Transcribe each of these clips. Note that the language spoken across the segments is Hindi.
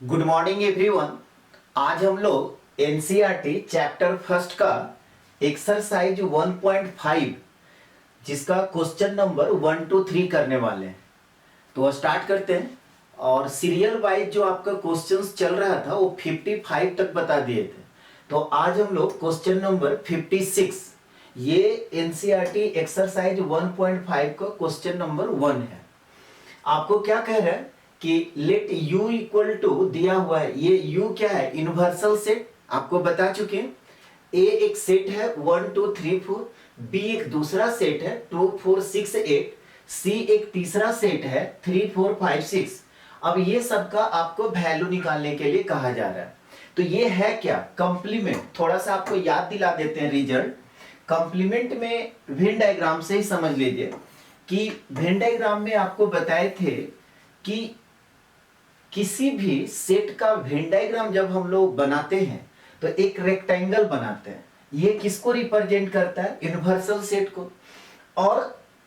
Good morning everyone. आज हम लोग एनसीईआरटी चैप्टर फर्स्ट का एक्सरसाइज 1.5 जिसका क्वेश्चन नंबर 1 to 3 करने वाले हैं। तो स्टार्ट करते हैं। और सीरियल वाइज जो आपका क्वेश्चंस चल रहा था वो 55 तक बता दिए थे। तो आज हम लोग क्वेश्चन नंबर 56, ये एनसीईआरटी एक्सरसाइज 1.5 का क्वेश्चन नंबर 1 है। आपको क्या कह रहा है कि लेट u इक्वल टू दिया हुआ है। ये u क्या है? यूनिवर्सल सेट, आपको बता चुके हैं। a एक सेट है 1 2 3 4, b एक दूसरा सेट है 2 4 6 8, c एक तीसरा सेट है 3 4 5 6। अब ये सबका आपको वैल्यू निकालने के लिए कहा जा रहा है। तो ये है क्या? कंप्लीमेंट। थोड़ा सा आपको याद दिला देते हैं रिजल्ट। कंप्लीमेंट में वेन डायग्राम से ही समझ लीजिए कि वेन डायग्राम में आपको बताए थे कि किसी भी सेट का वेन डायग्राम जब हम लोग बनाते हैं तो एक रेक्टेंगल बनाते हैं। ये किसको रिप्रेजेंट करता है? यूनिवर्सल सेट को। और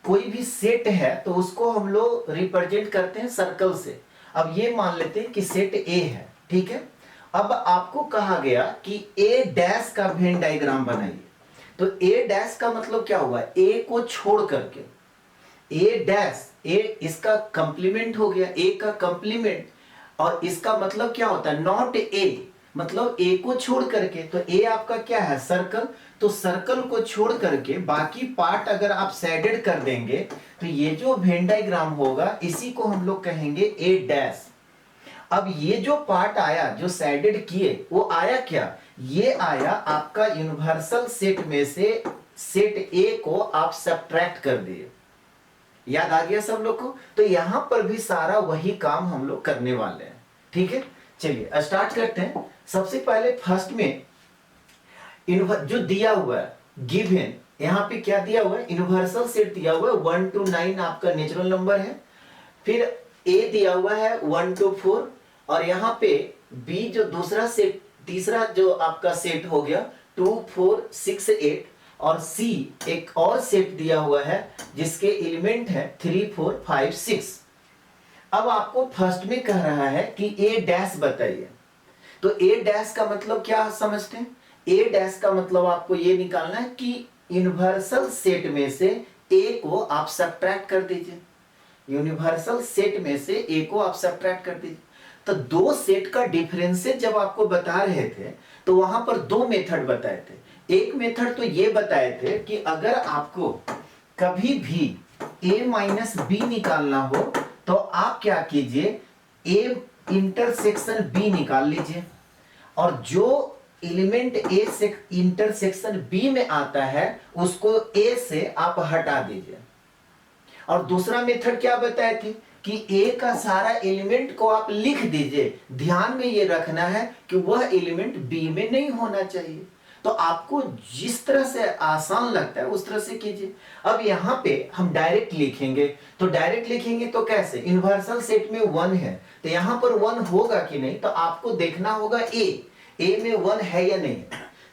कोई भी सेट है तो उसको हम लोग रिप्रेजेंट करते हैं सर्कल से। अब ये मान लेते हैं कि सेट ए है, ठीक है। अब आपको कहा गया कि ए डैश का वेन डायग्राम बनाइए। तो ए डैश का मतलब क्या हुआ? ए को छोड़ करके ए डैश, ए इसका कंप्लीमेंट हो गया, ए का कंप्लीमेंट। और इसका मतलब क्या होता है? नॉट ए, मतलब ए को छोड़ करके। तो ए आपका क्या है? सर्कल। तो सर्कल को छोड़ करके बाकी पार्ट अगर आप शेडेड कर देंगे तो ये जो वेन डायग्राम होगा इसी को हम लोग कहेंगे ए डैश। अब ये जो पार्ट आया जो शेडेड किए वो आया क्या? ये आया आपका यूनिवर्सल सेट में से सेट ए को आप सब्ट्रैक्ट कर दिए। याद आ गया सब लोग को? तो यहां पर भी सारा वही काम हम लोग करने वाले हैं, ठीक है। चलिए स्टार्ट करते हैं। सबसे पहले फर्स्ट में जो दिया हुआ है गिवन, यहां पे क्या दिया हुआ है? यूनिवर्सल सेट दिया हुआ है 1 to 9 आपका नेचुरल नंबर है। फिर ए दिया हुआ है 1 to 4, और यहां पे बी जो दूसरा सेट, तीसरा जो आपका सेट हो गया 2 4 6 8, और C एक और सेट दिया हुआ है जिसके एलिमेंट है 3 4 5 6। अब आपको फर्स्ट में कह रहा है कि A डैश बताइए। तो A डैश का मतलब क्या समझते हैं? A डैश का मतलब आपको ये निकालना है कि यूनिवर्सल सेट में से A को आप सब्ट्रैक्ट कर दीजिए। यूनिवर्सल सेट में से A को आप सब्ट्रैक्ट कर दीजिए। तो दो सेट का डिफरेंसेस जब आपको बता रहे थे तो वहां पर दो मेथड बताए थे। एक मेथड तो ये बताए थे कि अगर आपको कभी भी a माइनस बी निकालना हो तो आप क्या कीजिए, a इंटरसेक्शन b निकाल लीजिए, और जो एलिमेंट a से इंटरसेक्शन b में आता है उसको a से आप हटा दीजिए। और दूसरा मेथड क्या बताए थे कि a का सारा एलिमेंट को आप लिख दीजिए। ध्यान में ये रखना है कि वह एलिमेंट b में नहीं होना चाहिए। तो आपको जिस तरह से आसान लगता है उस तरह से कीजिए। अब यहां पे हम डायरेक्ट लिखेंगे। तो डायरेक्ट लिखेंगे तो कैसे? यूनिवर्सल सेट में 1 है तो यहां पर 1 होगा कि नहीं, तो आपको देखना होगा ए में 1 है या नहीं।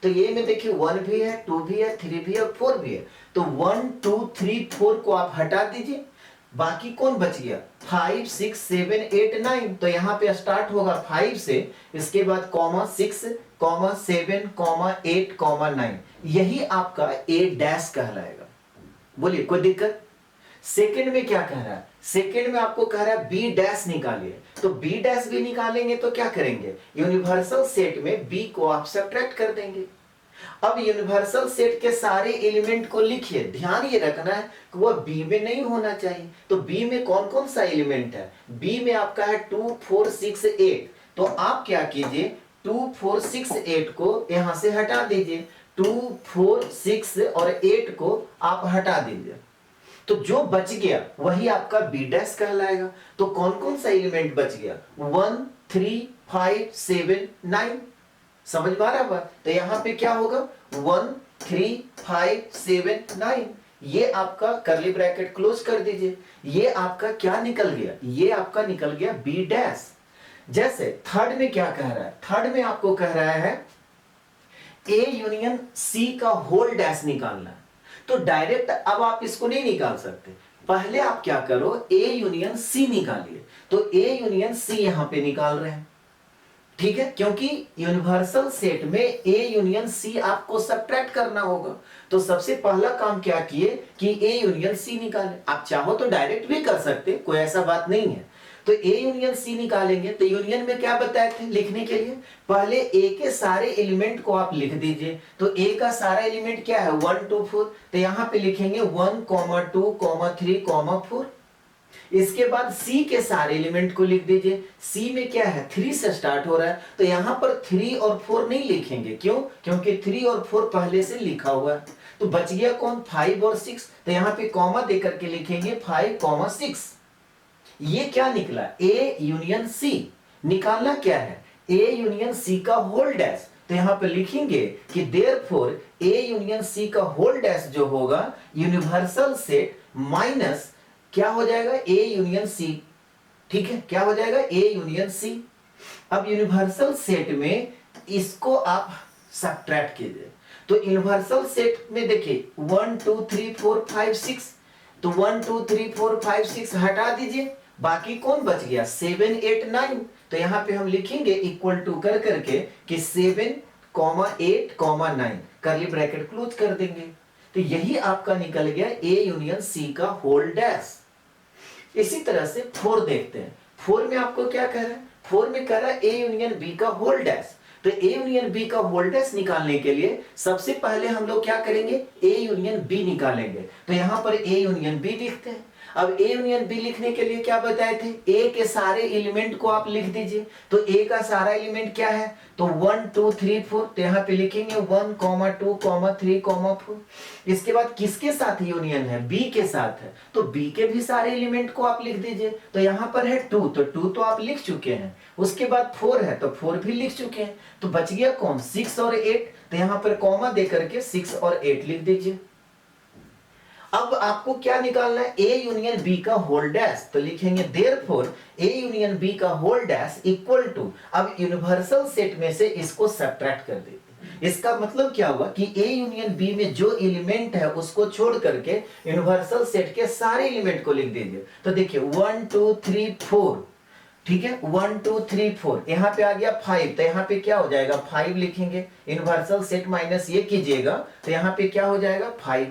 तो ये में देखिए 1 भी है, 2 भी है, 3 भी है, 4 भी है। तो 1 2 3 4 को आप हटा दीजिए। बाकी कौन बच गया? 5 6 7 8 9। तो यहां पे स्टार्ट होगा 5 से, इसके बाद कॉमा 6 कॉमा 7 कॉमा 8 कॉमा 9। यही आपका ए डैश कहलाएगा। बोलिए कोई दिक्कत? सेकंड में क्या कह रहा है? सेकंड में आपको कह रहा है बी डैश निकालिए। तो बी डैश भी निकालेंगे तो क्या करेंगे? यूनिवर्सल सेट में बी को आप सब्ट्रैक्ट कर देंगे। अब यूनिवर्सल सेट के सारे एलिमेंट को लिखिए। ध्यान ये रखना है कि वह बी में नहीं होना चाहिए। तो बी में कौन कौन सा एलिमेंट है? बी में आपका है 2 4 6 8। तो आप क्या कीजिए, 2 4 6 8 को यहां से हटा दीजिए। 2 4 6 और 8 को आप हटा दीजिए। तो जो बच गया वही आपका बी डैश कहलाएगा। तो कौन कौन सा एलिमेंट बच गया? 1 3 5 7 9। समझ पा रहा बात? तो यहां पे क्या होगा? 1 3 5 7 9। ये आपका करली ब्रैकेट क्लोज कर दीजिए। ये आपका क्या निकल गया? ये आपका निकल गया बी डैश। जैसे थर्ड में क्या कह रहा है? थर्ड में आपको कह रहा है ए यूनियन सी का होल डैश निकालना है। तो डायरेक्ट अब आप इसको नहीं निकाल सकते। पहले आप क्या करो, ए यूनियन सी निकालिए। तो ए यूनियन सी यहां पे निकाल रहे हैं। ठीक है, क्योंकि यूनिवर्सल सेट में ए यूनियन सी आपको सब्ट्रैक्ट करना होगा। तो सबसे पहला काम क्या किए कि ए यूनियन सी निकाले। आप चाहो तो डायरेक्ट भी कर सकते, कोई ऐसा बात नहीं है। तो ए यूनियन सी निकालेंगे तो यूनियन में क्या बताए थे लिखने के लिए, पहले ए के सारे एलिमेंट को आप लिख दीजिए। तो ए का सारा एलिमेंट क्या है 1 2 4, तो यहां पे लिखेंगे 1 2 3 4। इसके बाद सी के सारे एलिमेंट को लिख दीजिए। सी में क्या है 3 से स्टार्ट हो रहा है, तो यहां पर 3 और 4 नहीं लिखेंगे, क्यों, क्योंकि 3 और 4 पहले से लिखा हुआ है। तो बच गया कौन 5 और 6, तो यहां पे कॉमा देकर के लिखेंगे 5 6। ये क्या निकला ए यूनियन सी। निकालना क्या है ए यूनियन सी का होल डैश, तो यहां पे लिखेंगे कि देयरफॉर ए यूनियन सी का होल डैश जो होगा यूनिवर्सल सेट माइनस क्या हो जाएगा ए यूनियन सी। ठीक है, क्या हो जाएगा ए यूनियन सी। अब यूनिवर्सल सेट में इसको आप सब्ट्रैक्ट कीजिए। तो यूनिवर्सल सेट में देखिए 1 2 3 4 5 6, तो 1 2 3 4 5 6 हटा दीजिए, बाकी कौन बच गया 7 8 9। तो यहां पे हम लिखेंगे इक्वल टू कर करके कि 7 8 9, करली ब्रैकेट क्लोज कर देंगे। तो यही आपका निकल गया ए यूनियन सी का होल डैश। इसी तरह से 4 देखते हैं। 4 में आपको क्या कह रहा है, 4 में कह रहा है ए यूनियन बी का होल डैश। तो ए यूनियन बी का होल डैश निकालने के लिए सबसे पहले हम लोग क्या करेंगे ए यूनियन बी निकालेंगे। तो यहां पर ए यूनियन बी लिखते हैं। अब ए यूनियन बी लिखने के लिए क्या बताए थे, ए के सारे एलिमेंट को आप लिख दीजिए। तो ए का सारा एलिमेंट क्या है, तो 1 2 3 4, तो यहां पे लिखेंगे 1 2 3 4। इसके बाद किसके साथ यूनियन है, बी के साथ है, तो बी के भी सारे एलिमेंट को आप लिख दीजिए। तो यहां पर है 2, तो 2 तो आप लिख चुके हैं। उसके बाद 4 है, तो 4 भी लिख चुके हैं। तो बच गया कौन 6 और 8, तो यहां पर कॉमा दे करके 6 और 8 लिख दीजिए। अब आपको क्या निकालना है ए यूनियन बी का होल डैश, तो लिखेंगे देयरफॉर ए यूनियन बी का होल डैश इक्वल टू, अब यूनिवर्सल सेट में से इसको सब्ट्रैक्ट कर देते। इसका मतलब क्या हुआ कि ए यूनियन बी में जो एलिमेंट है उसको छोड़ करके यूनिवर्सल सेट के सारे एलिमेंट को लिख दीजिए। तो देखिए 1 2 3 4, ठीक है 1 2 3 4, यहां पे आ गया 5, तो यहां पे क्या हो जाएगा 5 लिखेंगे। यूनिवर्सल सेट माइनस ये कीजिएगा, तो यहां पे क्या हो जाएगा 5।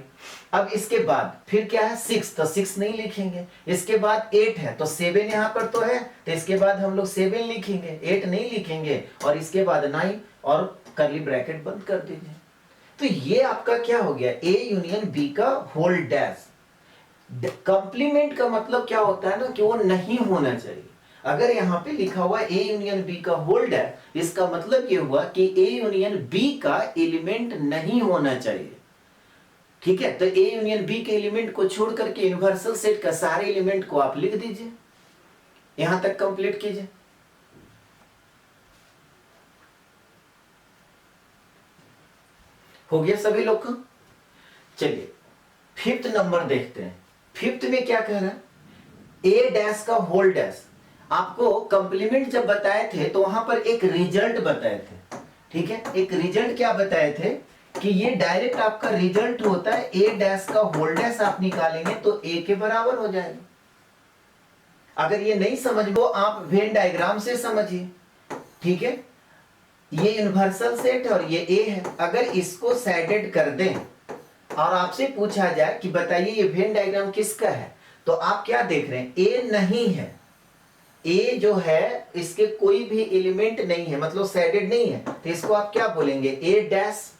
अब इसके बाद फिर क्या है 6, तो 6 नहीं लिखेंगे। इसके बाद 8 है, तो 7 यहां पर तो है, तो इसके बाद हम लोग 7 लिखेंगे, 8 नहीं लिखेंगे। और इसके बाद 9 और करली ब्रैकेट बंद कर दीजिए। तो ये आपका क्या हो गया ए यूनियन बी का होल डैश। कंप्लीमेंट का मतलब क्या होता है ना कि वो नहीं होना चाहिए। अगर यहां पे लिखा हुआ ए यूनियन बी का होल डैश, इसका मतलब ये हुआ कि ए यूनियन बी का एलिमेंट नहीं होना चाहिए। ठीक है, तो ए यूनियन बी के एलिमेंट को छोड़ करके यूनिवर्सल सेट का सारे एलिमेंट को आप लिख दीजिए। यहां तक कंप्लीट कीजिए। हो गया सभी लोग का। चलिए 5th नंबर देखते हैं। 5th में क्या कह रहा है ए डैश का होल डैश। आपको कंप्लीमेंट जब बताए थे तो वहां पर एक रिजल्ट बताए थे। ठीक है, एक रिजल्ट क्या बताए थे कि ये डायरेक्ट आपका रिजल्ट होता है ए डैश का होल डैश आप निकालेंगे तो ए के बराबर हो जाएगा। अगर ये नहीं समझ लो आप वेन डायग्राम से समझिए। ठीक है, ये यूनिवर्सल सेट और ये ए है। अगर इसको सैडेड कर दें और आपसे पूछा जाए कि बताइए ये वेन डायग्राम किसका है, तो आप क्या देख रहे हैं ए नहीं है। ए जो है इसके कोई भी एलिमेंट नहीं है, मतलब सैडेड नहीं है, तो इसको आप क्या बोलेंगे ए डैश।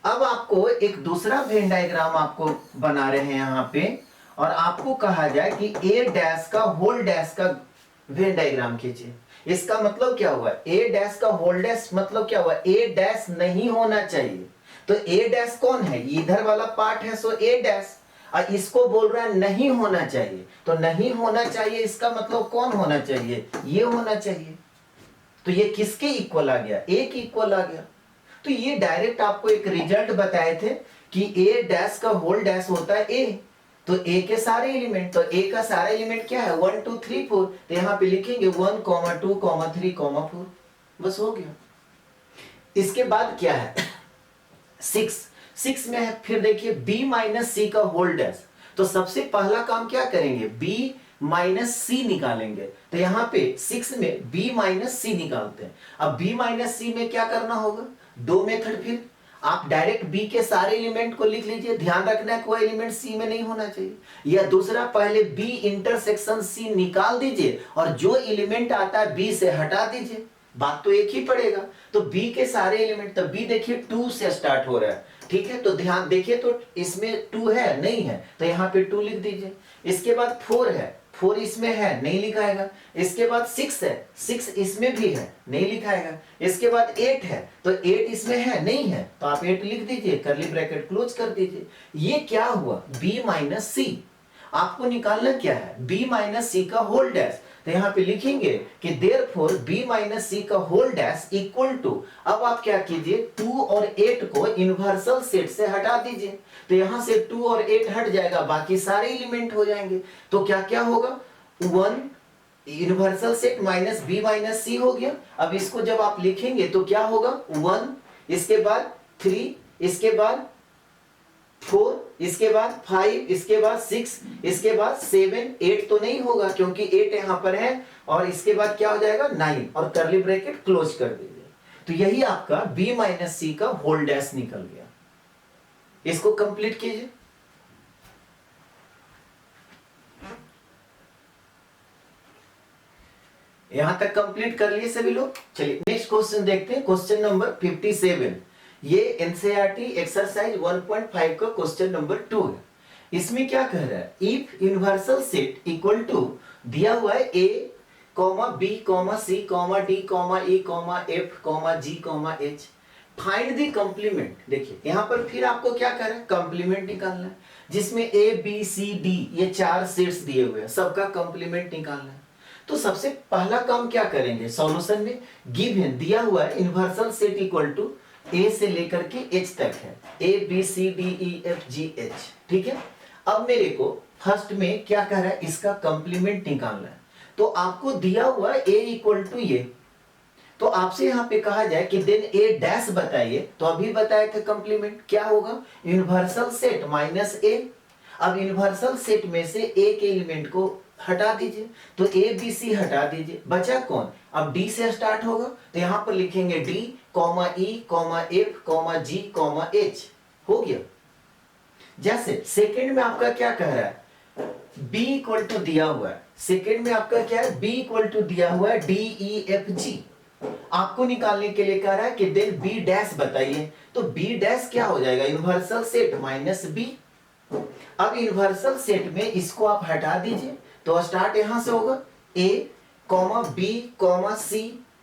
अब आपको एक दूसरा वेन डायग्राम आपको बना रहे हैं यहां पे, और आपको कहा जाए कि ए डैश का होल डैश का वेन डायग्राम खींचिए। इसका मतलब क्या हुआ ए डैश का होल डैश मतलब क्या हुआ ए डैश नहीं होना चाहिए। तो ए डैश कौन है, इधर वाला पार्ट है, सो ए डैश। और इसको बोल रहा है नहीं होना चाहिए, तो नहीं होना चाहिए इसका मतलब कौन होना चाहिए, ये होना चाहिए। तो ये किसके इक्वल आ गया, ए के इक्वल आ गया। तो ये डायरेक्ट आपको एक रिजल्ट बताए थे कि ए डैश का होल डैश होता है ए। तो ए के सारे एलिमेंट, तो ए का सारा एलिमेंट क्या है 1 2 3 4, तो यहां पे लिखेंगे 1 2 3 4, बस हो गया। इसके बाद क्या है 6 में है, फिर देखिए b माइनस सी का होल डैश। तो सबसे पहला काम क्या करेंगे b माइनस सी निकालेंगे। तो यहाँ पे 6 में b माइनस सी निकालते हैं। अब b माइनस सी में क्या करना होगा, दो मेथड। फिर आप डायरेक्ट b के सारे एलिमेंट को लिख लीजिए, ध्यान रखना है कोई एलिमेंट c में नहीं होना चाहिए। या दूसरा, पहले b इंटरसेक्शन c निकाल दीजिए और जो एलिमेंट आता है b से हटा दीजिए, बात तो एक ही पड़ेगा। तो b के सारे एलिमेंट, तो b देखिए 2 से स्टार्ट हो रहा है, ठीक है। तो ध्यान देखिए, तो इसमें 2 है नहीं है, तो यहाँ पे 2 लिख दीजिए। इसके बाद 4 है, 4 इसमें है नहीं लिखाएगा। इसके बाद 6 है, 6 इसमें भी है नहीं लिखाएगा। इसके बाद 8 है, तो 8 इसमें है नहीं है, तो आप 8 लिख दीजिए, कर्ली ब्रैकेट क्लोज कर दीजिए। ये क्या हुआ, b माइनस सी। आपको निकालना क्या है, b माइनस सी का होल डैश। तो यहाँ पे लिखेंगे कि देयरफॉर b माइनस सी का होल डैश इक्वल टू, अब आप क्या कीजिए, 2 और 8 को इन्वर्सल सेट से हटा दीजिए। तो यहां से 2 और 8 हट जाएगा, बाकी सारे एलिमेंट हो जाएंगे। तो क्या क्या होगा, 1 universal set minus b minus C हो गया। अब इसको जब आप लिखेंगे तो क्या होगा, 1, इसके बाद 3, इसके बाद 4, इसके बाद 5, इसके बाद 6, इसके बाद 7, 8 तो नहीं होगा क्योंकि 8 यहां पर है, और इसके बाद क्या हो जाएगा 9, और कर्ली ब्रैकेट क्लोज कर दीजिए। तो यही आपका b माइनस सी का होल डैश निकल गया। इसको कंप्लीट कीजिए। यहां तक कंप्लीट कर लिए सभी लोग। चलिए नेक्स्ट क्वेश्चन देखते हैं, क्वेश्चन नंबर 57। ये एनसीईआरटी एक्सरसाइज 1.5 का क्वेश्चन नंबर 2 है। इसमें क्या कह रहा है, if universal set equal to दिया हुआ है a, b, c, d, e, f, g, h, find the complement. देखिए यहां पर फिर आपको क्या कर रहा है, कंप्लीमेंट निकालना है, जिसमें a, b, c, d ये 4 सेट्स दिए हुए हैं, सबका कंप्लीमेंट निकालना है। तो सबसे पहला काम क्या करेंगे, सॉल्यूशन में गिवन दिया हुआ है universal set equal to a से लेकर के h तक है, a, b, c, d, e, f, g, h, ठीक है। अब मेरे को फर्स्ट में क्या कह रहा है, इसका कंप्लीमेंट निकालना है। तो आपको दिया हुआ है a इक्वल टू ये, तो आपसे यहाँ पे कहा जाए कि देन a डैश बताइए, तो अभी बताए थे कंप्लीमेंट क्या होगा, यूनिवर्सल सेट माइनस a। अब यूनिवर्सल सेट में से एक एलिमेंट को हटा दीजिए, तो a, b, c हटा दीजिए, बचा कौन, अब d से स्टार्ट होगा। तो यहां पर लिखेंगे d, e, f, g, h, हो गया। जैसे सेकंड में आपका क्या कह रहा है, b इक्वल टू दिया हुआ है, सेकंड में आपका क्या है, b इक्वल टू दिया हुआ है d, e, f, g। आपको निकालने के लिए कह रहा है कि देन b डैश बताइए, तो b डैश क्या हो जाएगा, यूनिवर्सल सेट माइनस b। अब यूनिवर्सल सेट में इसको आप हटा दीजिए, तो स्टार्ट यहां से होगा, a, b, c,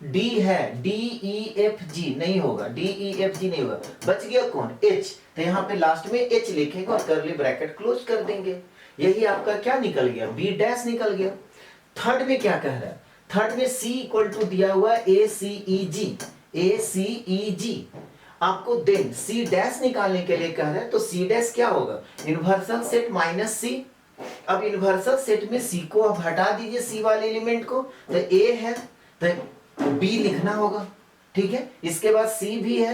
d है, d, e, f, g नहीं होगा, d, e, f, g नहीं होगा, बच गया कौन, h। तो यहाँ पे लास्ट में h लिखेंगे और कर्ली ब्रैकेट क्लोज कर देंगे। यही आपका क्या निकल गया, b डैश निकल गया। थर्ड में क्या कह रहा है, थर्ड में c इक्वल टू दिया हुआ है a, c, e, g, a, c, e, g। आपको देन c डैश निकालने के लिए कह रहा है, तो c डैश क्या होगा, यूनिवर्सल सेट माइनस c। अब यूनिवर्सल सेट में c को आप हटा दीजिए, c वाले एलिमेंट को, तो a है तो b लिखना होगा, ठीक है। इसके बाद c भी है,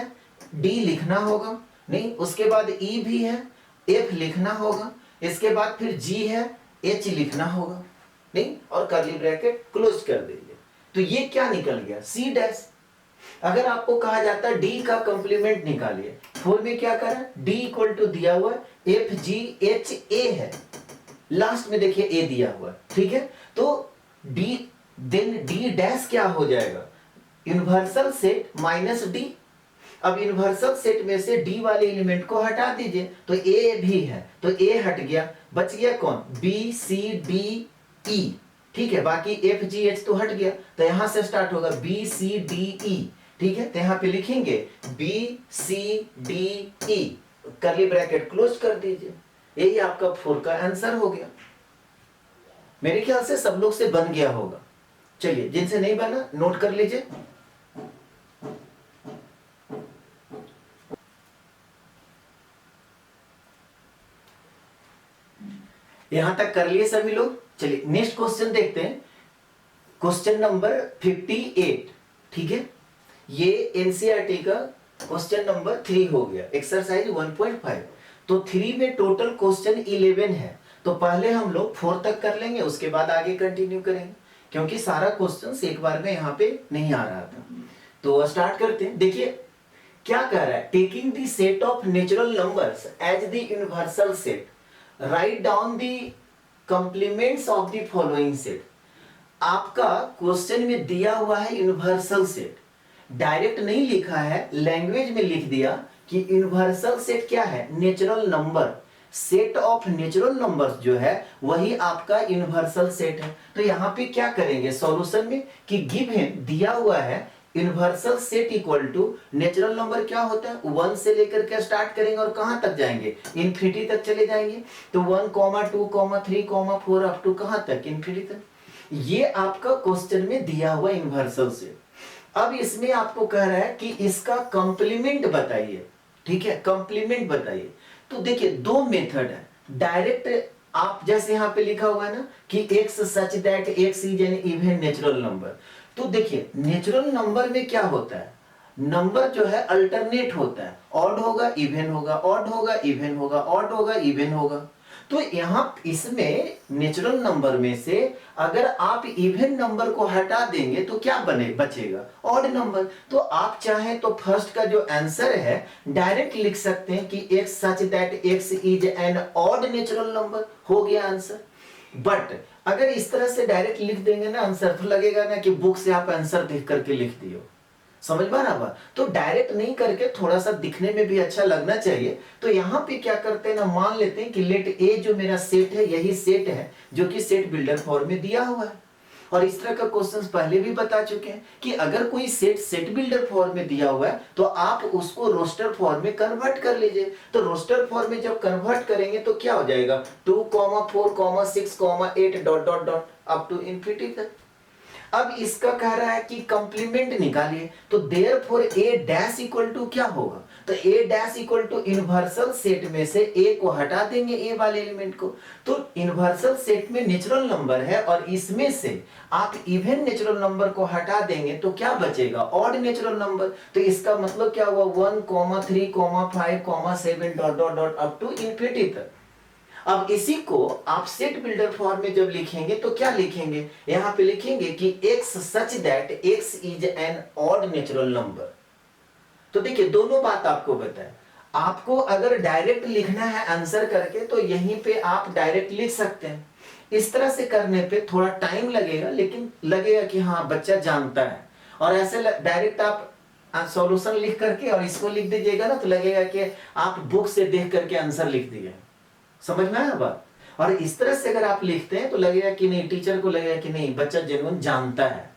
d लिखना होगा नहीं, उसके बाद e भी है, f लिखना होगा, इसके बाद फिर g है, h लिखना होगा नहीं, और कर्ली ब्रैकेट क्लोज कर दीजिए। तो ये क्या निकल गया, c डैश। अगर आपको कहा जाता है d का कंप्लीमेंट निकालिए, 4 में क्या करा, d इक्वल टू दिया हुआ है f, g, h, a है, लास्ट में देखिए a दिया हुआ है, ठीक है। तो d देन d डैश क्या हो जाएगा, यूनिवर्सल सेट माइनस d। अब यूनिवर्सल सेट में से d वाले एलिमेंट को हटा दीजिए, तो a भी है, तो a हट गया, बच गया कौन, b, c, d, e, ठीक है। बाकी f, g, h तो हट गया, तो यहां से स्टार्ट होगा b, c, d, e, ठीक है। तो यहां पे लिखेंगे b, c, d, e, curly bracket close कर दीजिए। यही आपका 4 का आंसर हो गया। मेरे ख्याल से सब लोग से बन गया होगा। चलिए जिनसे नहीं बना नोट कर लीजिए। यहां तक कर लिए सभी लोग। चलिए नेक्स्ट क्वेश्चन देखते हैं, क्वेश्चन नंबर 58, ठीक है। ये एनसीईआरटी का क्वेश्चन नंबर 3 हो गया, एक्सरसाइज 1.5। तो 3 में टोटल क्वेश्चन 11 है, तो पहले हम लोग 4 तक कर लेंगे, उसके बाद आगे कंटिन्यू करेंगे, क्योंकि सारा क्वेश्चन एक बार में यहाँ पे नहीं आ रहा था। तो स्टार्ट करते हैं। देखिए क्या कह रहा है, taking the set of natural numbers as the universal set, write down the complements of the following set. आपका क्वेश्चन में दिया हुआ है यूनिवर्सल सेट, डायरेक्ट नहीं लिखा है, लैंग्वेज में लिख दिया कि यूनिवर्सल सेट क्या है, natural number, set of natural numbers जो है वही आपका यूनिवर्सल सेट है। तो यहाँ पे क्या करेंगे सॉल्यूशन में कि गिवन दिया हुआ है universal set equal to natural number क्या होता है, 1 से लेकर के स्टार्ट करेंगे और कहां तक जाएंगे, इन्फिनिटी तक चले जाएंगे। तो 1, 2, 3, 4 अप टू कहां तक, इन्फिनिटी तक। ये आपका क्वेश्चन में दिया हुआ यूनिवर्सल सेट। अब इसमें आपको कह रहा है कि इसका कंप्लीमेंट बताइए, ठीक है, कंप्लीमेंट बताइए। तो देखिए दो मेथड है, डायरेक्ट आप जैसे यहाँ पे लिखा हुआ है ना कि x such that x is an even natural number. तो देखिए नेचुरल नंबर में क्या होता है, नंबर जो है अल्टरनेट होता है, ऑड होगा इवन होगा, ऑड होगा इवन होगा, ऑड होगा इवन होगा। तो यहाँ इसमें नेचुरल नंबर में से अगर आप इवन नंबर को हटा देंगे तो क्या बने बचेगा, ऑड नंबर। तो आप चाहें तो फर्स्ट का जो आंसर है डायरेक्ट लिख सकते हैं कि x such that x is an odd natural number, हो गया आंसर। बट अगर इस तरह से डायरेक्ट लिख देंगे ना आंसर, तो लगेगा ना कि बुक से आप आंसर देख करके लिख दियो, समझ में ना बात। तो डायरेक्ट नहीं करके थोड़ा सा दिखने में भी अच्छा लगना चाहिए। तो यहाँ पे क्या करते हैं ना, मान लेते हैं कि लेट ए जो मेरा सेट है यही सेट है जो कि सेट बिल्डर फॉर्म में दिया हुआ है। और इस तरह का क्वेश्चंस पहले भी बता चुके हैं कि अगर कोई सेट सेट बिल्डर फॉर्म में दिया हुआ है तो आप उसको रोस्टर फॉर्म में कन्वर्ट कर लीजिए। तो रोस्टर फॉर्म में जब कन्वर्ट करेंगे तो क्या हो जाएगा, 2, 4, 6, 8 dot dot dot up to infinity तक। अब इसका कह रहा है कि कंप्लीमेंट निकालिए, तो therefore A dash equal to क्या होगा, तो A dash equal to universal set में से ए को हटा देंगे, ए वाले एलिमेंट को। तो यूनिवर्सल सेट में नेचुरल नंबर है और इसमें से आप इवन नेचुरल नंबर को हटा देंगे तो क्या बचेगा, ऑड नेचुरल नंबर। तो इसका मतलब क्या हुआ, 1, 3, 5, 7 dot dot dot up to infinity तक। अब इसी को आप सेट बिल्डर फॉर्म में जब लिखेंगे तो क्या लिखेंगे, यहां पे लिखेंगे कि x such that x is an odd natural number. तो देखिए दोनों बात आपको बताएं, आपको अगर डायरेक्ट लिखना है आंसर करके तो यहीं पे आप डायरेक्ट लिख सकते हैं। इस तरह से करने पे थोड़ा टाइम लगेगा, लेकिन लगेगा कि हाँ बच्चा जानता है। और ऐसे डायरेक्ट आप सॉल्यूशन लिख करके और इसको लिख दीजिएगा ना तो लगेगा कि आप बुक से देख करके आंसर लिख दिए, समझ में आया बात। और इस तरह से अगर आप लिखते हैं तो लगेगा कि नहीं, टीचर को लगेगा कि नहीं बच्चा जेन्युइन जानता है।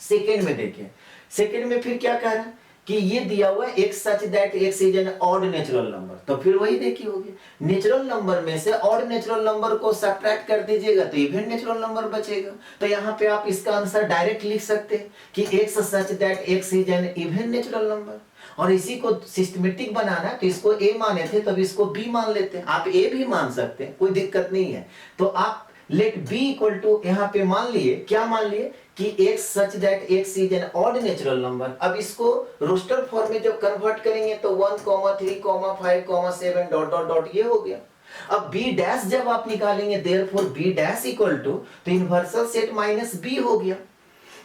सेकंड में देखिए, सेकंड में फिर क्या कह रहा है कि ये दिया हुआ है x such that x is an odd natural number. तो फिर वही देखी होगी, नेचुरल नंबर में से ऑड नेचुरल नंबर को सब्ट्रैक्ट कर दीजिएगा तो इवन नेचुरल नंबर बचेगा। तो यहाँ पे आप इसका आंसर डायरेक्ट लिख सकते हैं कि x such that x is an even natural number. और इसी को सिस्टमेटिक बनाना है तो इसको a माने थे तब इसको b मान लेते हैं, आप a भी मान सकते हैं, कोई दिक्कत नहीं है। तो आप लेट b इक्वल टू यहाँ पे मान लिए, क्या मान लिए कि x such that x is an odd natural number. अब इसको रोस्टर फॉर्म में जब कन्वर्ट करेंगे तो 1, 3, 5, 7 डॉट डॉट डॉट ये हो गया। अब b डैश जब आप निकालेंगे therefore b dash equal to, तो यूनिवर्सल सेट माइनस b हो गया।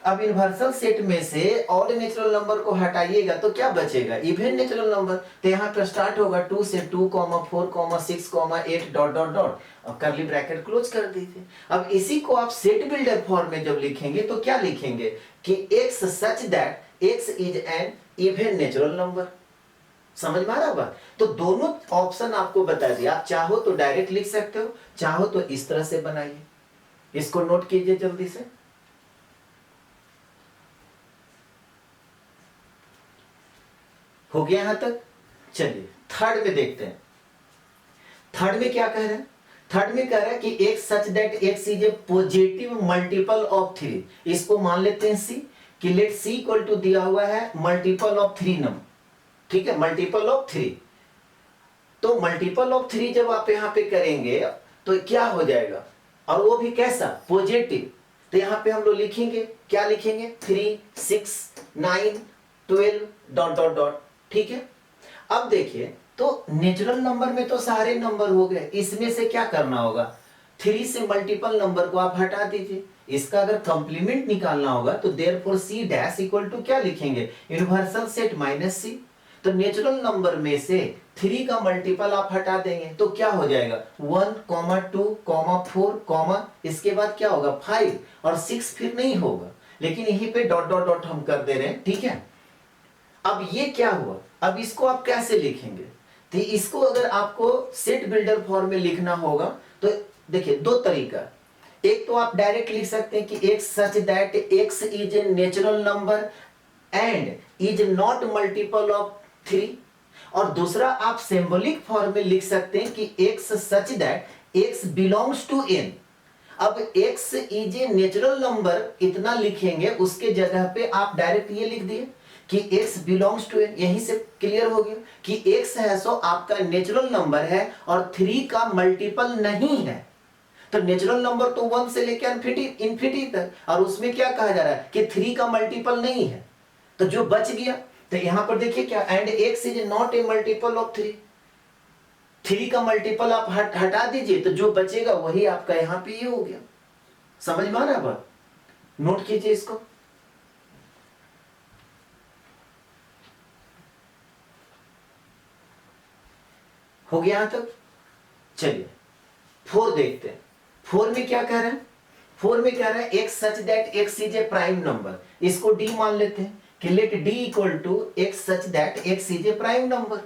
अब यूनिवर्सल सेट में से ऑड नेचुरल नंबर को हटाइएगा तो क्या बचेगा, इवन नेचुरल नंबर। तो यहाँ पे स्टार्ट होगा 2 से 2, 4, 6, 8 डॉट डॉट डॉट, अब करली ब्रैकेट क्लोज कर दीजिए। अब इसी को आप सेट बिल्डर फॉर्म में जब लिखेंगे तो क्या लिखेंगे कि x such that x is an even natural number. समझ में आ रहा बात। तो दोनों ऑप्शन आपको बता दिया, आप चाहो तो डायरेक्ट लिख सकते हो, चाहो तो इस तरह से बनाइए। इसको नोट कीजिए जल्दी से। हो गया यहां तक। चलिए थर्ड में देखते हैं, थर्ड में क्या कह रहे हैं, थर्ड में कह रहा है कि x such that x is A positive multiple of 3। इसको मान लेते हैं c, कि लेट c इक्वल टू दिया हुआ है मल्टीपल ऑफ 3 नंबर, ठीक है, मल्टीपल ऑफ 3। तो मल्टीपल ऑफ 3 जब आप यहां पे करेंगे तो क्या हो जाएगा, और वो भी कैसा, पॉजिटिव। तो यहां पे हम लोग लिखेंगे, क्या लिखेंगे, 3, 6, 9, 12 डॉट डॉट डॉट, ठीक है। अब देखिए तो नेचुरल नंबर में तो सारे नंबर हो गए, इसमें से क्या करना होगा, 3 से मल्टीपल नंबर को आप हटा दीजिए। इसका अगर कंप्लीमेंट निकालना होगा तो therefore C dash equal to क्या लिखेंगे, यूनिवर्सल सेट माइनस सी। तो नेचुरल नंबर में से 3 का मल्टीपल आप हटा देंगे तो क्या हो जाएगा 1, 2, 4, इसके बाद क्या होगा 5 और 6 फिर नहीं होगा, लेकिन यहीं पे डॉट डॉट डॉट हम कर दे रहे हैं, ठीक है। अब ये क्या हुआ, अब इसको आप कैसे लिखेंगे, तो इसको अगर आपको सेट बिल्डर फॉर्म में लिखना होगा तो देखिए दो तरीका, एक तो आप डायरेक्ट लिख सकते हैं कि x such that x is a natural number and is not multiple of 3, और दूसरा आप सिंबॉलिक फॉर्म में लिख सकते हैं कि x such that x belongs to n। अब x is a natural number इतना लिखेंगे, उसके जगह पे आप डायरेक्ट ये लिख दिए कि x बिलोंग्स टू n, यहीं से क्लियर हो गया कि x है सो आपका नेचुरल नंबर है और 3 का मल्टीपल नहीं है। तो नेचुरल नंबर तो 1 से लेकर इंफिनिटी तक, और उसमें क्या कहा जा रहा है कि 3 का मल्टीपल नहीं है, तो जो बच गया, तो यहां पर देखिए क्या, and x is not A multiple of 3, 3 का मल्टीपल आप हटा दीजिए तो जो बचेगा वही आपका यहां पे ये हो गया। समझ में आ रहा है बात, नोट कीजिए इसको। हो गया यहां तक। चलिए 4 देखते हैं, 4 में क्या कह रहा है, 4 में कह रहा है x such that x is a prime number, इसको d मान लेते हैं कि let d equal to x such that x is a prime number.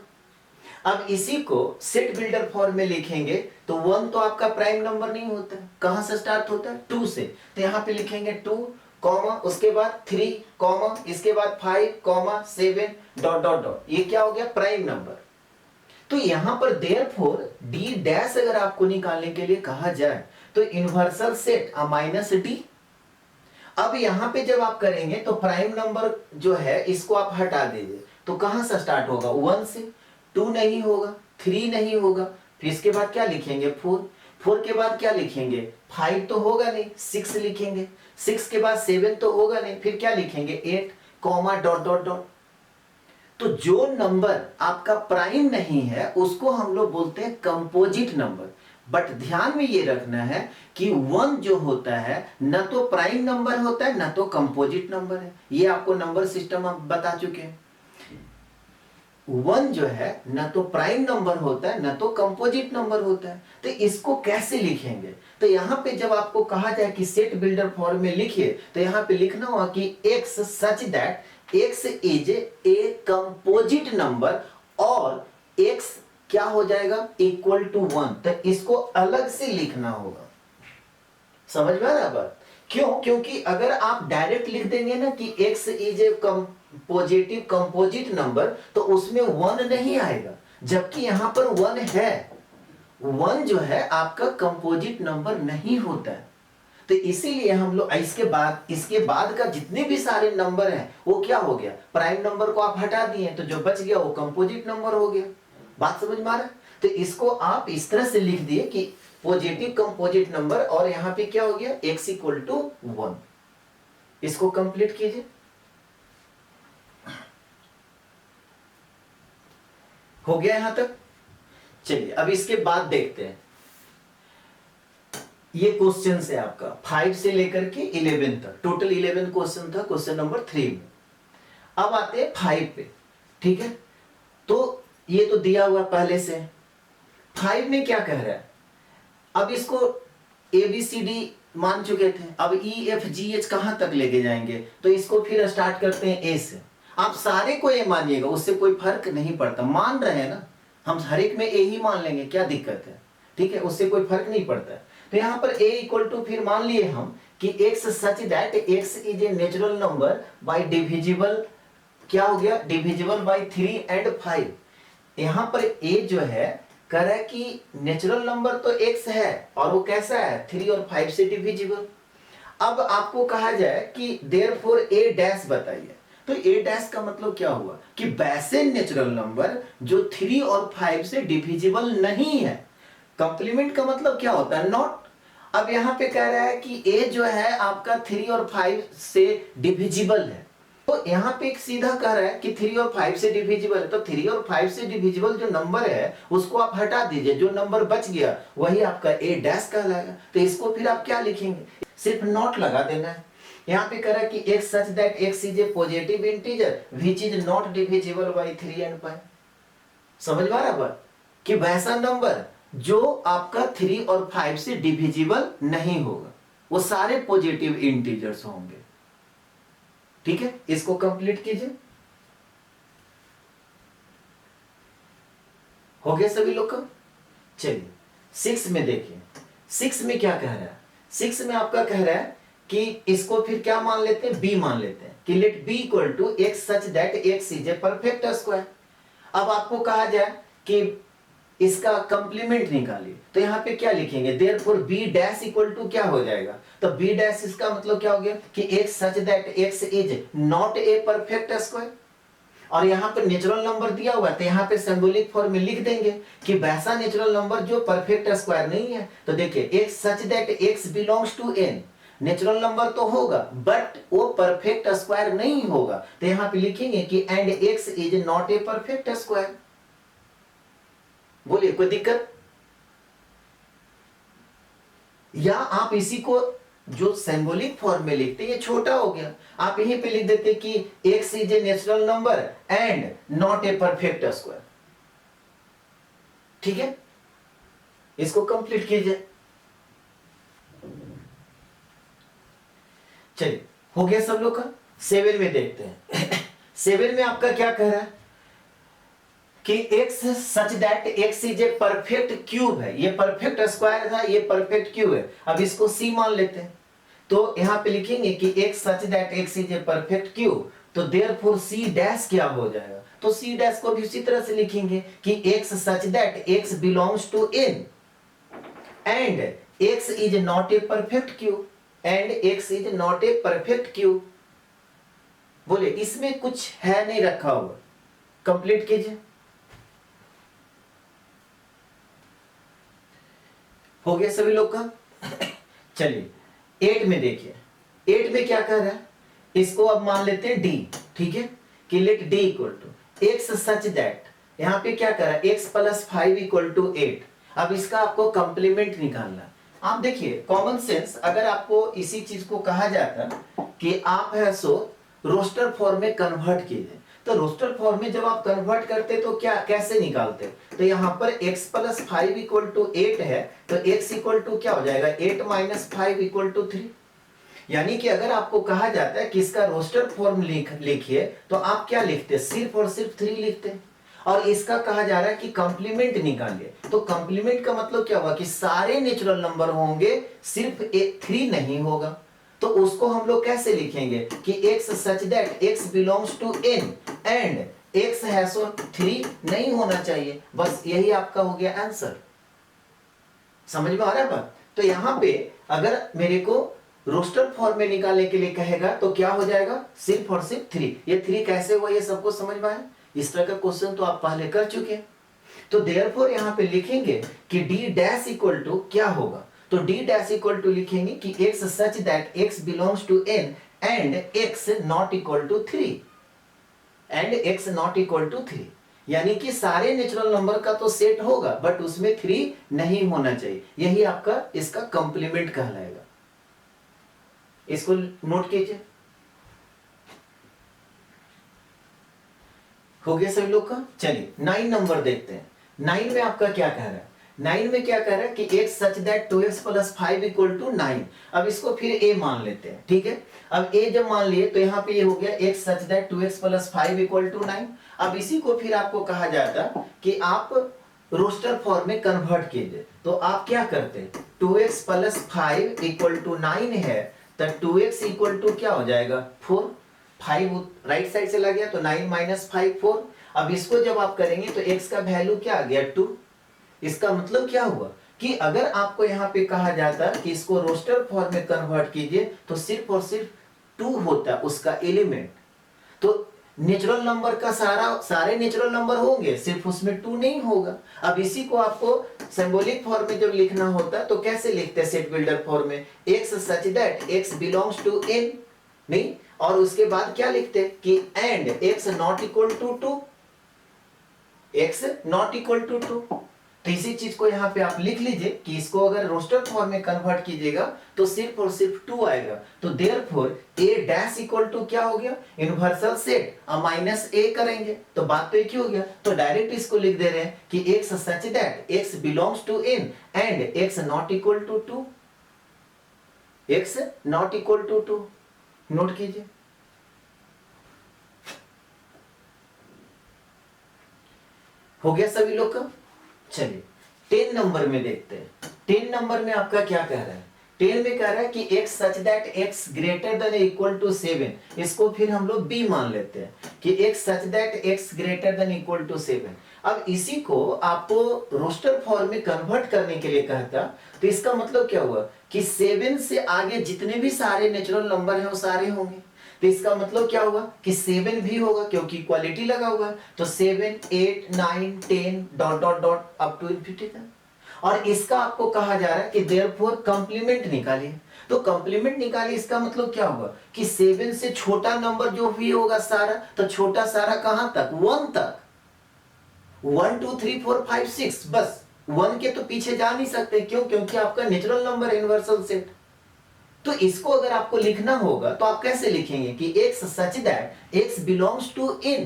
अब इसी को सेट बिल्डर फॉर्म में लिखेंगे तो 1 तो आपका प्राइम नंबर नहीं होता, कहां से स्टार्ट होता है 2 से, तो यहां पे लिखेंगे 2 कॉमा उसके बाद 3 कॉमा इसके बाद 5 कॉमा 7 डॉट डॉट डॉट, ये क्या हो गया प्राइम नंबर। तो यहां पर देयरफॉर d डैश अगर आपको निकालने के लिए कहा जाए तो यूनिवर्सल सेट माइनस d। अब यहां पे जब आप करेंगे तो प्राइम नंबर जो है इसको आप हटा दीजिए, तो कहां से स्टार्ट होगा 1 से, 2 नहीं होगा, 3 नहीं होगा, फिर इसके बाद क्या लिखेंगे 4, 4 के बाद क्या लिखेंगे 5 तो होगा नहीं, 6 लिखेंगे, 6 के बाद 7 तो होगा नहीं, फिर क्या लिखेंगे 8 कॉमा डॉट डॉट डॉट। तो जो नंबर आपका प्राइम नहीं है उसको हम लोग बोलते हैं कंपोजिट नंबर। बट ध्यान में ये रखना है कि 1 जो होता है न तो प्राइम नंबर होता है न तो कंपोजिट नंबर है, ये आपको नंबर सिस्टम हम बता चुके हैं। 1 जो है न तो प्राइम नंबर होता है न तो कंपोजिट नंबर होता है, तो इसको कैसे लिखेंगे, तो यहां पे जब आपको कहा जाए कि सेट बिल्डर फॉर्म में लिखिए तो यहां पे लिखना होगा कि x such that x is a composite number और x क्या हो जाएगा इक्वल टू 1, तो इसको अलग से लिखना होगा। समझ में आ रहा है बात, क्यों, क्योंकि अगर आप डायरेक्ट लिख देंगे ना कि x is a composite number तो उसमें 1 नहीं आएगा, जबकि यहां पर 1 है, 1 जो है आपका कंपोजिट नंबर नहीं होता है। तो इसीलिए हम लोग इसके बाद का जितने भी सारे नंबर हैं वो क्या हो गया, प्राइम नंबर को आप हटा दिए तो जो बच गया वो कंपोजिट नंबर हो गया। बात समझ में आ रहा है, तो इसको आप इस तरह से लिख दिए कि पॉजिटिव कंपोजिट नंबर, और यहां पे क्या हो गया x इक्वल टू 1। इसको कंप्लीट कीजिए। हो गया यहां तक। चलिए अब इसके बाद देखते हैं, ये क्वेश्चन है आपका 5 से लेकर के 11 तक, टोटल 11 क्वेश्चन था क्वेश्चन नंबर 3 में। अब आते हैं 5 पे, ठीक है। तो ये तो दिया हुआ पहले से, 5 में क्या कह रहा है, अब इसको ABCD मान चुके थे, अब EFGH कहां तक लेके जाएंगे, तो इसको फिर स्टार्ट करते हैं A से। आप सारे को A मानिएगा, उससे कोई फर्क नहीं पड़ता, मान रहे हैं ना हम, हर एक में A ही मान लेंगे, क्या दिक्कत है, ठीक है, उससे कोई फर्क नहीं पड़ता है। तो यहां पर A इक्वल टू फिर मान लिए हम कि x such that x is a natural number by divisible, क्या हो गया डिविजिबल बाय 3 एंड 5। यहां पर A जो है कह रहा है कि नेचुरल नंबर तो x है और वो कैसा है 3 और 5 से डिविजिबल। अब आपको कहा जाए कि देयरफॉर A डैश बताइए, तो A डैश का मतलब क्या हुआ कि वैसे नेचुरल नंबर जो 3 और 5 से डिविजिबल नहीं है। कंप्लीमेंट का मतलब क्या होता है नॉट। अब यहां पे कह रहा है कि A जो है आपका 3 और 5 से डिविजिबल है, तो तो यहाँ पे एक सीधा कह रहा है कि 3 और 5 से डिविजिबल है, तो 3 और 5 से डिविजिबल जो नंबर है उसको आप हटा दीजिए, जो नंबर बच गया वही आपका ए डैश कहलाएगा। तो इसको फिर आप क्या लिखेंगे, सिर्फ नॉट लगा देना है। यहाँ पे कह रहा है कि x such that x is A positive integer which is not divisible by 3 and 5। समझ में आ रहा बात, कि वैसा नंबर जो आपका 3 और 5 से डिविजिबल नहीं होगा, वो सारे पॉजिटिव इंटीजर्स होंगे। ठीक है, इसको कंप्लीट कीजिए। हो गया सभी लोग का। चलिए 6 में देखिए, 6 में क्या कह रहा है, 6 में आपका कह रहा है कि इसको फिर क्या मान लेते हैं, b मान लेते हैं कि let b equal to x such that x is a perfect square. अब आपको कहा जाए कि इसका कंप्लीमेंट निकालिए, तो यहाँ पे क्या लिखेंगे, therefore b dash equal to क्या हो जाएगा, तो b डैश इसका मतलब क्या हो गया कि x such that x is not a perfect square. और यहाँ पे नेचुरल नंबर दिया हुआ है, तो यहाँ पे सिंबॉलिक फॉर्म में लिख देंगे कि वैसा नेचुरल नंबर जो परफेक्ट स्क्वायर नहीं है। तो देखिए x such that x belongs to n, natural number तो होगा बट वो परफेक्ट स्क्वायर नहीं होगा, तो यहाँ पे लिखेंगे कि and x is not a perfect square. बोलिए कोई दिक्कत, या आप इसी को जो सिंबॉलिक फॉर्म में लिखते ये छोटा हो गया, आप यहीं पे लिख देते कि x is a natural number and not a perfect square. ठीक है, इसको कंप्लीट कीजिए। चलिए हो गया सब लोग का। 7 में देखते हैं 7 में आपका क्या कह रहा है कि x such that x is a perfect cube है, ये परफेक्ट स्क्वायर था, ये परफेक्ट क्यूब है। अब इसको c मान लेते हैं, तो यहां पे लिखेंगे कि x such that x is a perfect cube, तो देयरफॉर c डैश क्या हो जाएगा, तो c डैश को भी उसी तरह से लिखेंगे कि x such that x belongs to n and x is not a perfect cube and x is not a perfect cube. बोले इसमें कुछ है नहीं रखा हुआ, कंप्लीट कीजिए। हो गया सभी लोग का। चलिए 8 में देखिए, 8 में क्या कह रहा है, इसको अब मान लेते हैं d। ठीक है, कि let d equal to x such that, यहां पे क्या कर रहा है x प्लस 5 इक्वल टू 8। अब इसका आपको कंप्लीमेंट निकालना है। आप देखिए कॉमन सेंस, अगर आपको इसी चीज को कहा जाता कि आप है सो रोस्टर फॉर्म में कन्वर्ट कीजिए, तो रोस्टर फॉर्म में जब आप कन्वर्ट करते तो क्या कैसे निकालते, तो यहाँ पर x प्लस 5 इक्वल टू 8 है, तो x इक्वल टू क्या हो जाएगा 8 माइनस 5 इक्वल टू 3। यानी कि अगर आपको कहा जाता है कि इसका रोस्टर फॉर्म लिखिए, तो आप क्या लिखते, सिर्फ और सिर्फ 3 लिखते। और इसका कहा जा रहा है कि कंप्लीमेंट निकालिए, तो कंप्लीमेंट का मतलब क्या हुआ कि सारे नेचुरल नंबर होंगे, सिर्फ 3 नहीं होगा। तो उसको हम लोग कैसे लिखेंगे कि x such that x belongs to n and x has 3 नहीं होना चाहिए। बस यही आपका हो गया आंसर। समझ में आ रहा है बात। तो यहां पे अगर मेरे को रोस्टर फॉर्म में निकालने के लिए कहेगा तो क्या हो जाएगा, सिर्फ और सिर्फ 3। ये 3 कैसे हुआ ये सबको समझ में आया। इस तरह का क्वेश्चन तो आप पहले कर चुके हैं। तो देयरफॉर यहां पे लिखेंगे कि d डैश इक्वल टू क्या होगा, तो d डैश इक्वल टू लिखेंगे कि x such that x belongs to n and x not equal to 3 and x not equal to 3। यानी कि सारे नेचुरल नंबर का तो सेट होगा बट उसमें 3 नहीं होना चाहिए। यही आपका इसका कंप्लीमेंट कहलाएगा। इसको नोट कीजिए। हो गया सभी लोग का। चलिए 9 नंबर देखते हैं। 9 में आपका क्या कह रहा है, 9 में क्या कह रहा है कि x such that 2x plus 5 equal to 9। अब इसको फिर a मान लेते हैं। ठीक है, अब a जब मान लिए तो यहाँ पे ये हो गया x such that 2x plus 5 equal to 9। अब इसी को फिर आपको कहा जाता कि आप रोस्टर फॉर्म में कन्वर्ट कीजिए, तो आप क्या करते, 2x प्लस 5 इक्वल टू 9 है, तो 2x इक्वल टू क्या हो जाएगा 4। 5 राइट साइड से लग गया तो 9 माइनस 5 4। अब इसको जब आप करेंगे तो x का वैल्यू क्या आ गया 2। इसका मतलब क्या हुआ कि अगर आपको यहाँ पे कहा जाता कि इसको रोस्टर फॉर्म में कन्वर्ट कीजिए तो सिर्फ और सिर्फ 2 होता उसका एलिमेंट। तो नेचुरल नंबर का सारे नेचुरल नंबर होंगे, सिर्फ उसमें 2 नहीं होगा। अब इसी को आपको सिंबॉलिक फॉर्म में जब लिखना होता है तो कैसे लिखते हैं सेट बिल्डर फॉर्म में, x such that x belongs to n नहीं, और उसके बाद क्या लिखते कि and x not equal to 2, x not equal to 2। तो इसी चीज को यहाँ पे आप लिख लीजिए कि इसको अगर रोस्टर फॉर्म में कन्वर्ट कीजिएगा तो सिर्फ और सिर्फ 2 आएगा। तो therefore a dash equal to क्या हो गया, यूनिवर्सल सेट माइनस a करेंगे तो बात तो एक ही हो गया। तो डायरेक्ट इसको लिख दे रहे हैं कि x such that x belongs to n and x not equal to 2, x not equal to 2। Note कीजिए। हो गया सभी लोग का। चलिए 10 नंबर में देखते हैं। 10 नंबर में आपका क्या कह रहा है, 10 में कह रहा है कि x such that x greater than equal to 7। इसको फिर हम लोग b मान लेते हैं कि x such that x greater than equal to 7। अब इसी को आपको रोस्टर फॉर्म में कन्वर्ट करने के लिए कहता, तो इसका मतलब क्या हुआ कि 7 से आगे जितने भी सारे नेचुरल नंबर हैं वो सारे होंगे। तो इसका मतलब क्या होगा कि 7 भी होगा क्योंकि इक्वालिटी लगा हुआ है। तो 7 8 9 10 dot dot dot up to infinity तक। और इसका आपको कहा जा रहा है कि देयरफॉर कंप्लीमेंट निकालिए। तो कंप्लीमेंट निकालिए, इसका मतलब क्या होगा कि 7 से छोटा नंबर जो भी होगा सारा, तो छोटा सारा कहां तक, 1 तक। 1 2 3 4 5 6, बस 1 के तो पीछे जा नहीं सकते। क्यों? क्योंकि आपका नेचुरल नंबर यूनिवर्सल सेट। तो इसको अगर आपको लिखना होगा तो आप कैसे लिखेंगे कि x such that x belongs to n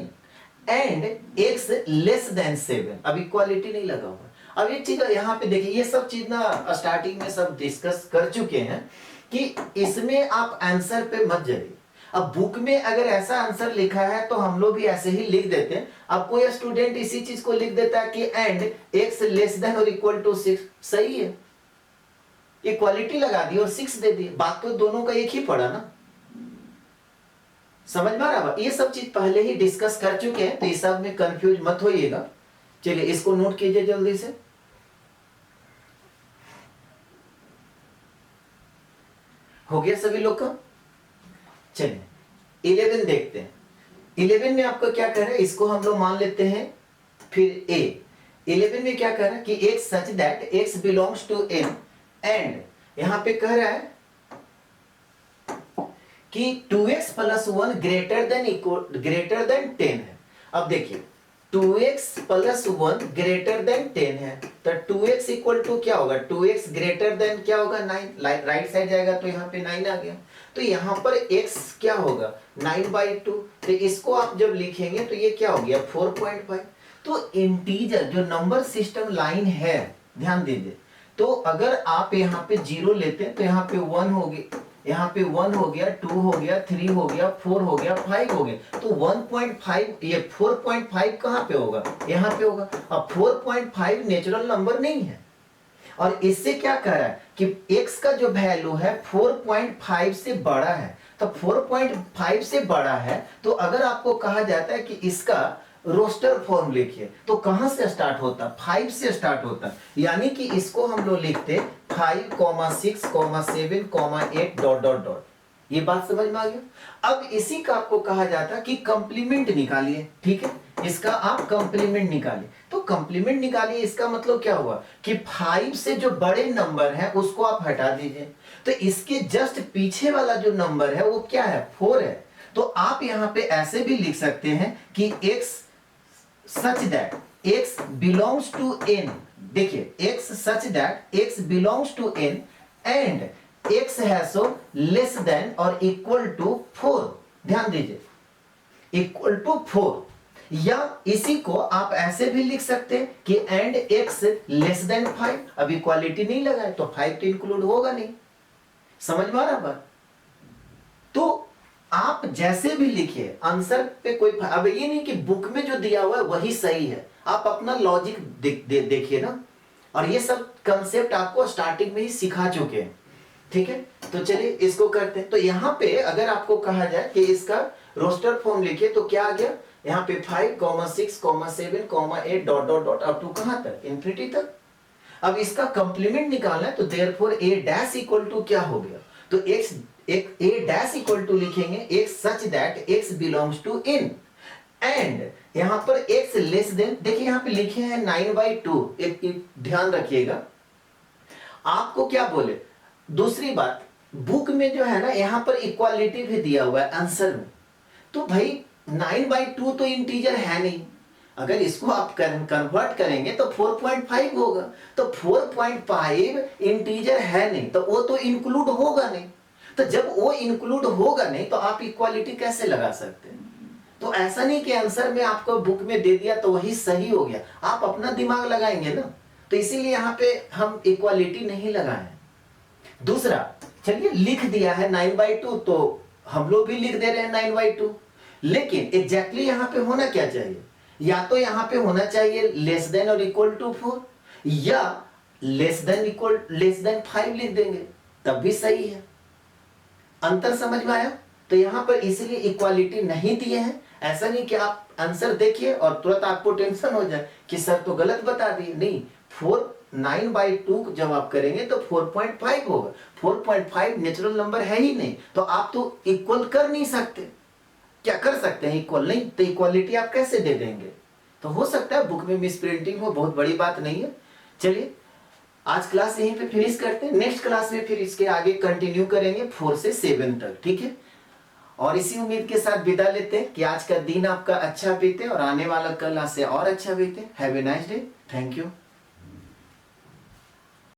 and x less than 7। अब इक्वालिटी नहीं लगा हुआ। अब एक चीज यहाँ पे देखिए, ये सब चीज ना स्टार्टिंग में सब डिस्कस कर चुके हैं कि इसमें आप आंसर पे मत जाइए। अब बुक में अगर ऐसा आंसर लिखा है तो हम लोग भी ऐसे ही लिख देते हैं। अब कोई स्टूडेंट इसी चीज को लिख देता है कि एंड x लेस देन और इक्वल टू 6, सही है, इक्वालिटी लगा दी और 6 दे दी। बात तो दोनों का एक ही पड़ा ना, समझ में आ रहा है? ये सब चीज पहले ही डिस्कस कर चुके हैं, तो इस सब में कंफ्यूज मत होइएगा। चलिए इसको नोट कीजिए जल्दी से। हो गया सभी लोग का। चलिए 11 देखते हैं। 11 में आपको क्या कह रहा है, इसको हम लोग मान लेते हैं फिर a। 11 में क्या कह रहा है कि x such that x belongs to n and यहां पे कह रहा है कि 2x प्लस 1 ग्रेटर देन 10 है। अब देखिए 2x प्लस 1 ग्रेटर देन 10 है, तो 2x इक्वल टू क्या होगा, 2x ग्रेटर देन क्या होगा, 9। राइट साइड जाएगा तो यहाँ पे 9 आ गया। तो यहाँ पर x क्या होगा, 9/2। तो इसको आप जब लिखेंगे तो ये क्या हो गया, 4.5। तो इंटीजर जो नंबर सिस्टम लाइन है, ध्यान दीजिए, तो अगर आप यहाँ पे 0 लेते हैं तो यहाँ पे 1 हो गया, यहाँ पे 1 हो गया, 2 हो गया, 3 हो गया, 4 हो गया, 5 हो गया। तो 1.5, ये 4.5 कहाँ पे होगा, यहाँ पे होगा। अब 4.5 नेचुरल नंबर नहीं है, और इससे क्या कह रहा है कि x का जो वैल्यू है 4.5 से बड़ा है। तो 4.5 से बड़ा है, तो अगर आपको कहा जाता है कि इसका रोस्टर फॉर्म लिखिए, तो कहां से स्टार्ट होता, 5 से स्टार्ट होता। यानी कि इसको हम लोग लिखते 5, 6, 7, 8 डॉट डॉट डॉट। ये बात समझ में आ गया। अब इसी का आपको कहा जाता कि कंप्लीमेंट निकालिए, ठीक है, इसका आप कंप्लीमेंट निकालिए। तो कंप्लीमेंट निकालिए, इसका मतलब क्या हुआ कि 5 से जो बड़े नंबर है उसको आप हटा दीजिए। तो इसके जस्ट पीछे वाला जो नंबर है वो क्या है, 4 है। तो आप यहां पे ऐसे भी लिख सकते हैं कि x such that x belongs to n। देखिए x such that x belongs to n and x has so less than और equal to 4। ध्यान दीजिए, equal to 4। या इसी को आप ऐसे भी लिख सकते हैं कि and x less than 5। अब इक्वालिटी नहीं लगा है तो 5 तो इंक्लूड होगा नहीं। समझ में आ रहा बात? तो आप जैसे भी लिखिए आंसर पे कोई, अब ये नहीं कि बुक में जो दिया हुआ है वही सही है, आप अपना लॉजिक देखिए ना। और ये सब कंसेप्ट आपको स्टार्टिंग में ही सिखा चुके हैं, ठीक है। तो चलिए इसको करते हैं। तो यहाँ पे अगर आपको कहा जाए कि इसका रोस्टर फॉर्म लिखिए तो क्या आ गया, यहाँ पे 5, 6, 7, 8 dot dot dot up to कहां तक, इन्फिनिटी तक। अब इसका कंप्लीमेंट निकालना है, तो therefore a dash equal to क्या हो गया, तो x एक a डैश इक्वल टू लिखेंगे x such that x belongs to n and यहां पर x लेस देन, देखिए यहां पे लिखे हैं 9/2। एक ध्यान रखिएगा, आपको क्या बोले, दूसरी बात बुक में जो है ना यहाँ पर इक्वालिटी भी दिया हुआ है आंसर में। तो भाई 9/2 तो इंटीजर है नहीं, अगर इसको आप कन्वर्ट करेंगे तो 4.5 होगा। तो 4.5 इंटीजर है नहीं, तो वो तो इंक्लूड होगा नहीं। तो जब वो इंक्लूड होगा नहीं तो आप इक्वालिटी कैसे लगा सकते हैं? तो ऐसा नहीं कि आंसर में आपको बुक में दे दिया तो वही सही हो गया, आप अपना दिमाग लगाएंगे ना। तो इसीलिए यहाँ पे हम इक्वालिटी नहीं लगाए। दूसरा, चलिए लिख दिया है 9/2, तो हम लोग भी लिख दे रहे हैं 9/2, लेकिन एग्जैक्टली यहाँ पे होना क्या चाहिए? या तो यहाँ पे होना चाहिए लेस देन और इक्वल टू 4, या लेस देन 5 लिख देंगे, तब भी सही है। अंतर समझ में आया? तो यहाँ पर इसलिए इक्वालिटी नहीं दिए हैं। ऐसा नहीं कि आप आंसर देखिए और तुरंत आपको टेंशन हो जाए कि सर तो गलत बता दिए। नहीं, 9/2 जब आप करेंगे तो 4.5 होगा। 4.5 नेचुरल नंबर है ही नहीं, तो आप तो इक्वल कर नहीं सकते। क्या कर सकते हैं? इक्वल नहीं, तो इक्वालिटी आप कैसे दे देंगे? तो हो सकता है बुक में मिस प्रिंटिंग हो, बहुत बड़ी बात नहीं है। चलिए आज क्लास यहीं पे फिनिश करते हैं, नेक्स्ट क्लास में फिर इसके आगे कंटिन्यू करेंगे 4 से 7 तक, ठीक है। और इसी उम्मीद के साथ विदा लेते हैं कि आज का दिन आपका अच्छा बीते और आने वाला कल से और अच्छा बीते। Have a nice day, thank you.